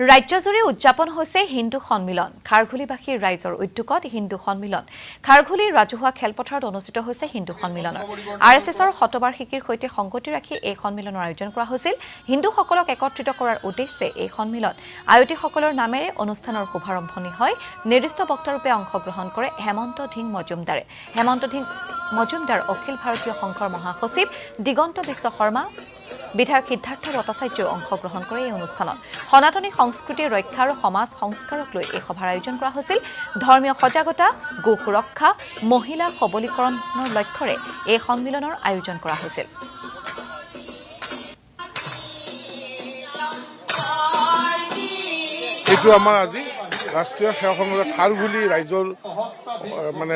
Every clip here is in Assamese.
ৰাজ্যজুৰি উদযাপন হৈছে হিন্দু সন্মিলন খাৰঘুলিবাসীৰ ৰাইজৰ উদ্যোগত হিন্দু সন্মিলন খাৰঘুলি ৰাজহুৱা খেলপথাৰত অনুষ্ঠিত হৈছে হিন্দু সন্মিলনৰ আৰএছএছৰ শতবাৰ্ষিকীৰ সৈতে সংগতি ৰাখি এই সন্মিলনৰ আয়োজন কৰা হৈছিল হিন্দুসকলক একত্ৰিত কৰাৰ উদ্দেশ্যে এই সন্মিলন আয়োজকসকলৰ নামেৰে অনুষ্ঠানৰ শুভাৰম্ভণি হয় নিৰ্দিষ্ট বক্তাৰূপে অংশগ্ৰহণ কৰে হেমন্ত ধিং মজুমদাৰ অখিল ভাৰতীয় সংঘৰ মহাসচিব দিগন্ত বিশ্ব শৰ্মা বিধায়ক সিদ্ধাৰ্থ ভট্টাচাৰ্যই অংশগ্ৰহণ কৰে এই অনুষ্ঠানত সনাতনী সংস্কৃতিৰ ৰক্ষা আৰু সমাজ সংস্কাৰক লৈ এই সভাৰ আয়োজন কৰা হৈছিল ধৰ্মীয় সজাগতা গো সুৰক্ষা মহিলা সবলীকৰণৰ লক্ষ্যৰে এই সন্মিলনৰ আয়োজন কৰা হৈছিল এইটো আমাৰ আজি ৰাষ্ট্ৰীয় সেৱা সংঘৰ খাৰঘুলি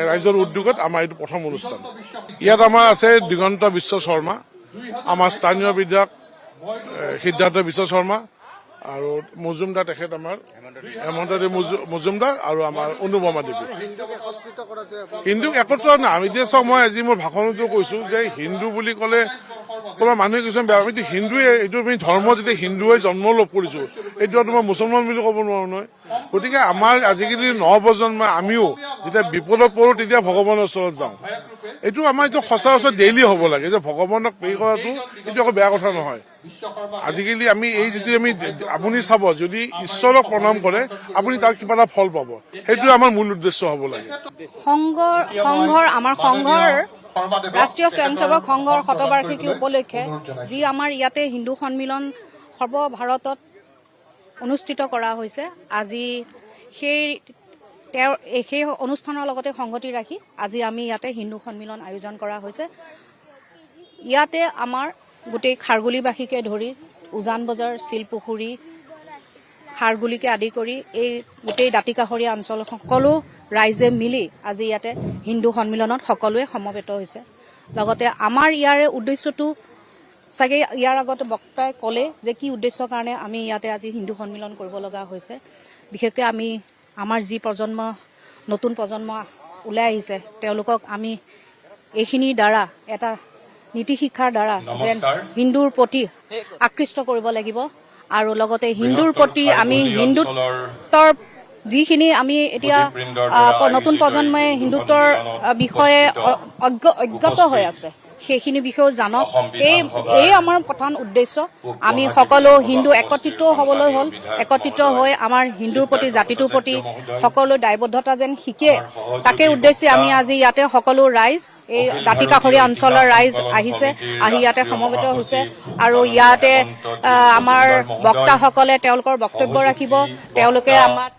ৰাইজৰ উদ্যোগত আমাৰ এইটো প্ৰথম অনুষ্ঠান ইয়াত আমাৰ আছে দিগন্ত বিশ্ব শৰ্মা আমাৰ স্থানীয় বিধায়ক সিদ্ধাৰ্থ বিশ্ব শৰ্মা আৰু মজুমদাৰ তেখেত আমাৰ হেমন্ত মজুমদাৰ আৰু আমাৰ অনুপমা দেৱী হিন্দুক একত্ৰ নাই আমি এতিয়া চাওঁ মই আজি মোৰ ভাষণতো কৈছো যে হিন্দু বুলি ক'লে তোমাৰ মানুহে কিছুমান বেয়া আমি হিন্দুৱে এইটো আমি ধৰ্ম যেতিয়া হিন্দুৱে জন্ম লাভ কৰিছো এইটো তোমাৰ মুছলমান বুলি ক'ব নোৱাৰো নহয় গতিকে আমাৰ আজিকালি নৱপ্ৰজন্মই আমিও যেতিয়া বিপদত পৰো তেতিয়া ভগৱানৰ ওচৰত যাওঁ এইটো আমাৰ এইটো সচৰাচৰ ডেইলি হ'ব লাগে যে ভগৱানক প্ৰে কৰাটো এইটো একো বেয়া কথা নহয় আজিকালি আমি এই যিটো আমি আপুনি চাব যদি ঈশ্বৰক প্ৰণাম কৰে আপুনি তাৰ কিবা এটা ফল পাব সেইটো আমাৰ মূল উদ্দেশ্য হ'ব লাগে আমাৰ সংঘৰ ৰাষ্ট্ৰীয় স্বয়ংসেৱক সংঘৰ শতবাৰ্ষিকী উপলক্ষে যি আমাৰ ইয়াতে হিন্দু সন্মিলন সৰ্বভাৰতত অনুষ্ঠিত কৰা হৈছে আজি সেই অনুষ্ঠানৰ লগতে সংগতি ৰাখি আজি আমি ইয়াতে হিন্দু সন্মিলন আয়োজন কৰা হৈছে ইয়াতে আমাৰ গোটেই খাৰগুলিবাসীকে ধৰি উজান বজাৰ শিলপুখুৰী খাৰগুলিকে আদি কৰি এই গোটেই দাঁতিকাষৰীয়া অঞ্চল সকলো ৰাইজে মিলি আজি ইয়াতে হিন্দু সন্মিলনত সকলোৱে সমবেত হৈছে লগতে আমাৰ ইয়াৰে উদ্দেশ্যটো চাগে ইয়াৰ আগতে বক্তাই ক'লে যে কি উদ্দেশ্যৰ কাৰণে আমি ইয়াতে আজি হিন্দু সন্মিলন কৰিব লগা হৈছে বিশেষকৈ আমি আমাৰ যি নতুন প্ৰজন্ম ওলাই আহিছে তেওঁলোকক আমি এইখিনিৰ দ্বাৰা এটা নীতি শিক্ষাৰ দ্বাৰা যেন হিন্দুৰ প্ৰতি আকৃষ্ট কৰিব লাগিব আৰু লগতে হিন্দুৰ প্ৰতি আমি হিন্দুত্বৰ যিখিনি আমি এতিয়া নতুন প্ৰজন্মই হিন্দুত্বৰ বিষয়ে অজ্ঞাত হৈ আছে সেইখিনি বিষয়েও জানক এই আমাৰ প্ৰধান উদ্দেশ্য আমি সকলো হিন্দু একত্ৰিত হ'বলৈ হ'ল একত্ৰিত হৈ আমাৰ হিন্দুৰ প্ৰতি জাতিটোৰ প্ৰতি সকলো দায়বদ্ধতা যেন শিকে তাকে উদ্দেশ্যে আমি আজি ইয়াতে সকলো ৰাইজ এই দাঁতিকাষৰীয়া অঞ্চলৰ ৰাইজ আহিছে আহি ইয়াতে সমবেত হৈছে আৰু ইয়াতে আমাৰ বক্তাসকলে তেওঁলোকৰ বক্তব্য ৰাখিব তেওঁলোকে আমাক